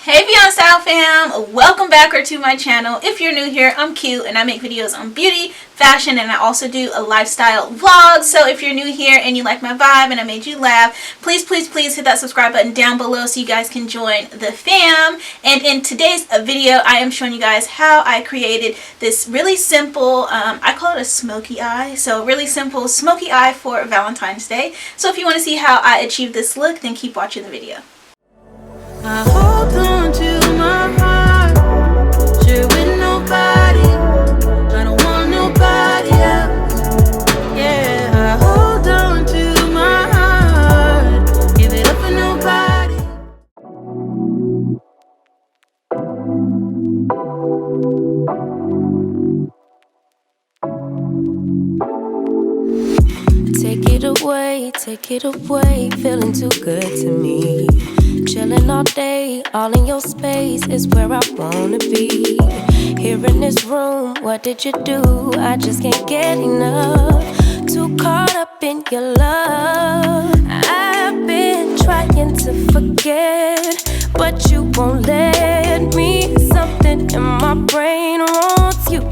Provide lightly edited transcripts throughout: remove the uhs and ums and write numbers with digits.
Hey Beyond Style fam, welcome back to my channel. If you're new here, I'm cute and I make videos on beauty, fashion, and I also do a lifestyle vlog. So if you're new here and you like my vibe and I made you laugh, please hit that subscribe button down below so you guys can join the fam. And in today's video, I am showing you guys how I created this really simple, I call it a smoky eye. So really simple smoky eye for Valentine's Day. So if you want to see how I achieved this look, then keep watching the video. I hold on to my heart, share with nobody. I don't want nobody else. Yeah, I hold on to my heart, give it up for nobody. Take it away, feeling too good to me. Chilling all day, all in your space is where I wanna be. Here in this room, what did you do? I just can't get enough. Too caught up in your love. I've been trying to forget, but you won't let me. Something in my brain wants you.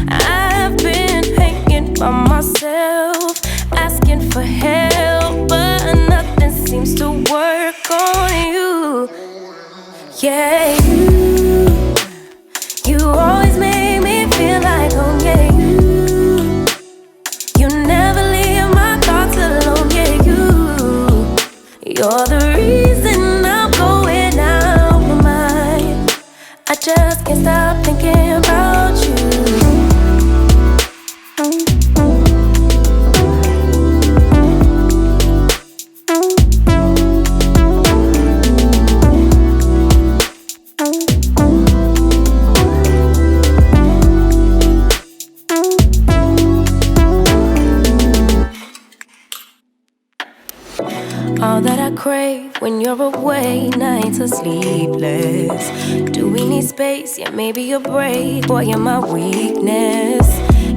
I've been hanging by myself, asking for help, but nothing seems to work on you. Yeah, you always make me feel like home. Yeah, you never leave my thoughts alone. Yeah, you're the reason I'm going out my mind. I just can't stop thinking about you. All that I crave when you're away, nights are sleepless. Do we need space? Yeah, maybe a break. Boy, you're my weakness.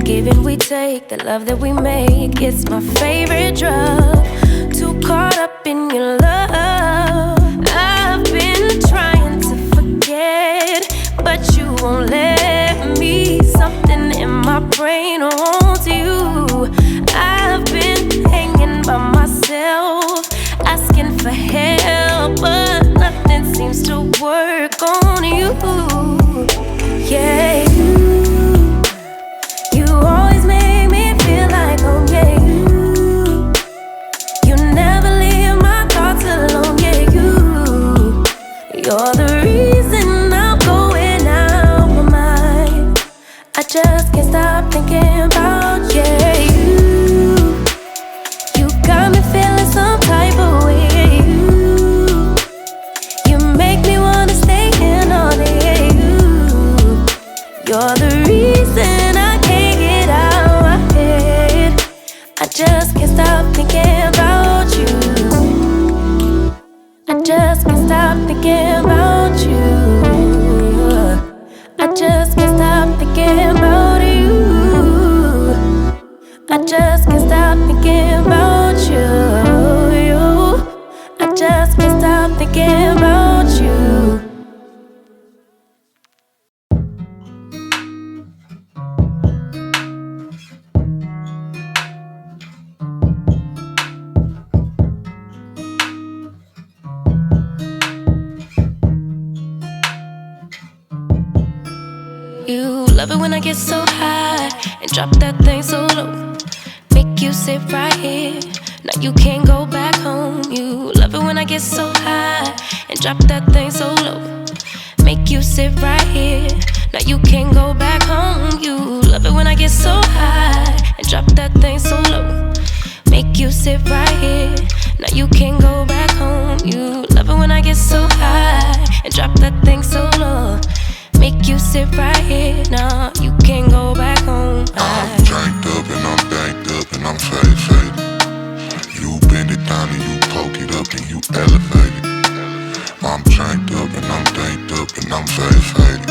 Give and we take, the love that we make, it's my favorite drug. Too caught up in your love. I've been trying to forget, but you won't let me. Something in my brain wants you. I've been hanging by myself, asking for help, but nothing seems to work on you. Yeah, you always make me feel like home. Yeah, you never leave my thoughts alone. Yeah, you're the reason I'm going out my mind. I just can't stop thinking about you. You got me feeling some type of way. You make me wanna stay in all day. You're the reason I can't get out my head. I just can't stop thinking about you. I just can't stop thinking about you. I just can't stop thinking about you. I just can't stop thinking about you. I just can't stop thinking about you. You love it when I get so high and drop that thing so low. Make you sit right here, now you can't go back home. You love it when I get so high and drop that thing so low. Make you sit right here, now you can't go back home. You love it when I get so high and drop that thing so low. Make you sit right here, now you can't go back home. You love it when I get so high and drop that thing so low. Make you sit right here, now you can't go back home. I'm drank up and I'm banked up and I'm faded. You bend it down and you poke it up and you elevate it. I'm drank up and I'm banked up and I'm faded.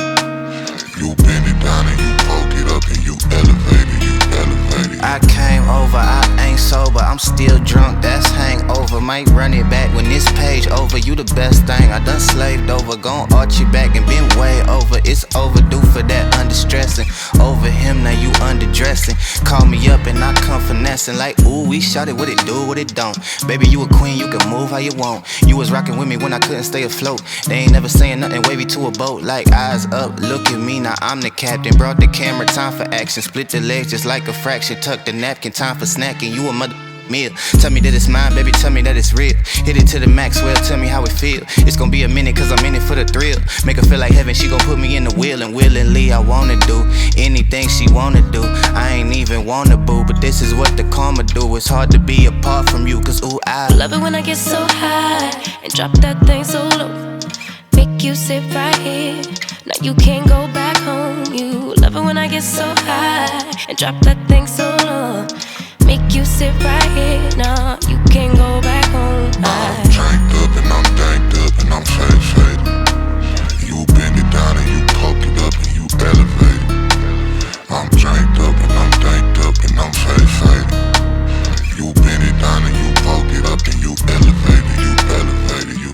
You bend it down and you poke it up and you elevate it, I came over, I ain't sober, I'm still drunk, that's hangover. over. Might run it back when this page over. You the best thing I done slaved over. Gon' arch you back and been way over. It's overdue for that understressing. Over him, now you underdressing. Call me up and I come finessing. Like, ooh, we shot it, what it do, what it don't. Baby, you a queen, you can move how you want. You was rocking with me when I couldn't stay afloat. They ain't never saying nothing wavy to a boat. Like, eyes up, look at me, now I'm the captain. Brought the camera, time for action. Split the legs just like a fraction. Tuck the napkin, time for snacking. You a mother meal. Tell me that it's mine, baby, tell me that it's real. Hit it to the max, well, tell me how it feel. It's gonna be a minute, cause I'm in it for the thrill. Make her feel like heaven, she gon' put me in the wheel. And willingly, I wanna do anything she wanna do. I ain't even wanna boo, but this is what the karma do. It's hard to be apart from you, cause ooh, I love it when I get so high and drop that thing so low. Make you sit right here. Now you can't go back home. You love it when I get so high and drop that thing so low. Make you sit right here. Nah, you can't go back home. I'm tanked up and I'm danked up and I'm fade. You bend it down and you poke it up and you elevate it. I'm tanked up and I'm danked up and I'm fade. You bend it down and you poke it up and you elevate it. You elevate it. You.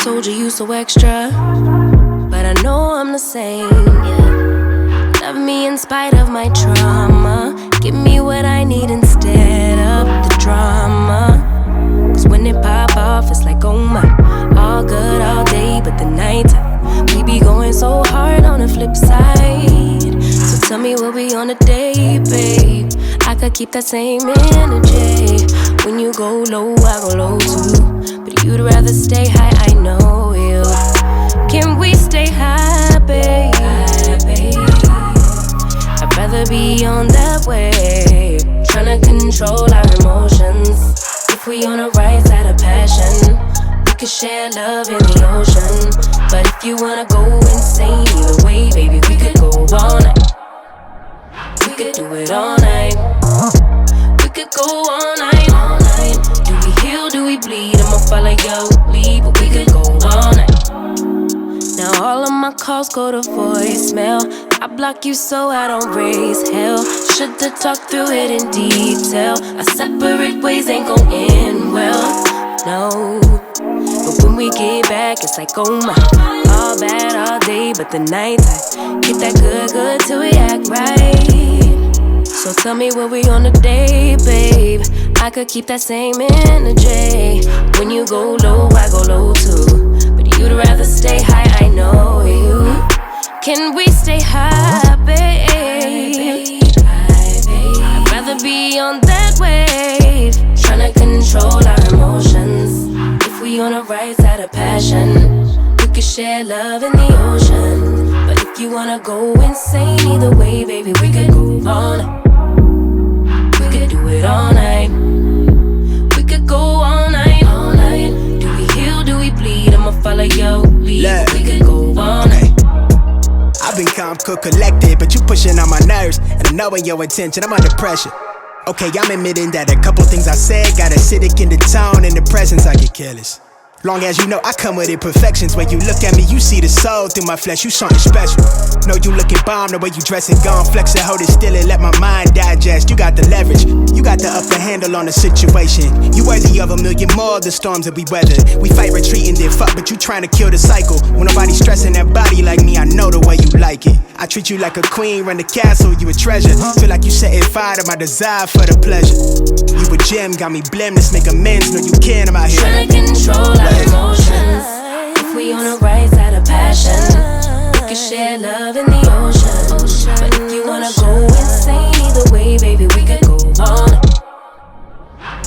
Told you so extra, but I know I'm the same, yeah. Love me in spite of my trauma. Give me what I need instead of the drama. Cause when it pop off, it's like, oh my. All good all day, but the night we be going so hard on the flip side. So tell me what we on a day, babe. I could keep that same energy. When you go low, I go low too. But you'd rather stay high, I know you. Can we stay high, babe? I'd rather be on that wave, tryna control our emotions. If we on the right side of passion, we could share love in the ocean. But if you wanna go insane either way, baby, we could go all night. We could do it all night. We could go all night, all night. Do we heal, do we bleed? I'ma follow your lead, but we could go all night. Now all of my calls go to voicemail. I block you so I don't raise hell. Should've talked through it in detail. Our separate ways ain't gon' end well, no. But when we get back, it's like, oh my. All bad all day, but the night I get that good till we act right. So tell me what we on today, babe. I could keep that same energy. When you go low, I go low too. You'd rather stay high, I know you. Can we stay high, babe? I'd rather be on that wave, tryna control our emotions. If we on the right side of passion, we could share love in the ocean. But if you wanna go insane either way, baby, we could go all night. We could do it all night. We could go all night, all night. Do we heal, do we bleed? I'ma follow your lead. Look, we could go all night. I've been calm, cool, collected, but you pushing on my nerves. And I know in your intention, I'm under pressure. Okay, I'm admitting that a couple things I said got acidic in the tone. In the presence, I get careless. Long as you know I come with imperfections. When you look at me, you see the soul through my flesh. You something special. Know you looking bomb, the way you dressing, gone flex it, hold it still and let my mind digest. You got the leverage, you got the upper handle on the situation. You worthy of a million more of the storms that we weathered. We fight retreating, then fuck, but you trying to kill the cycle. When nobody stressing that body like me, I know the way you like it. I treat you like a queen, run the castle, you a treasure. Feel like you setting fire to my desire for the pleasure. You a gem, got me blim, let's make amends. Know you can, I'm out here trying to control our emotions. If we on the right side of passion, we can share love in the ocean. But if you wanna go insane either way, baby, we could go all night.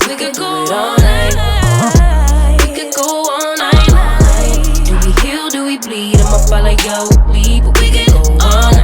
We could go all night. We could go all night. Do we heal, do we bleed? I'ma follow your lead, but we could go all night.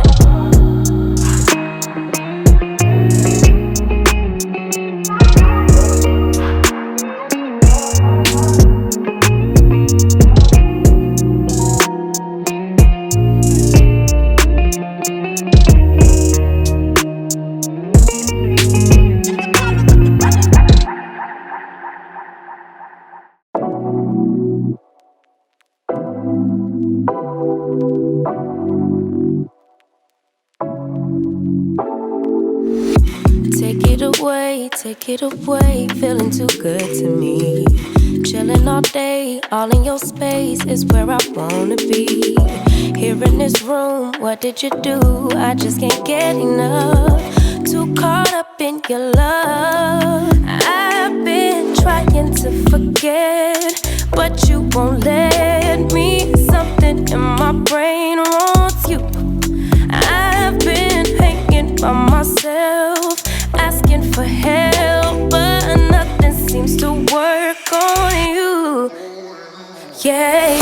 take it away. Feeling too good to me. Chilling all day, all in your space is where I wanna be. Here in this room, what did you do? I just can't get enough. Too caught up in your love. I've been trying to forget, but you won't let me. Something in my brain wants you. I've been hanging by myself, asking for help, but nothing seems to work on you. Yeah,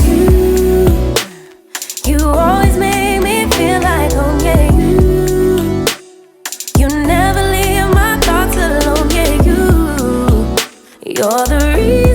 you always make me feel like home. Yeah, you never leave my thoughts alone. Yeah, you're the reason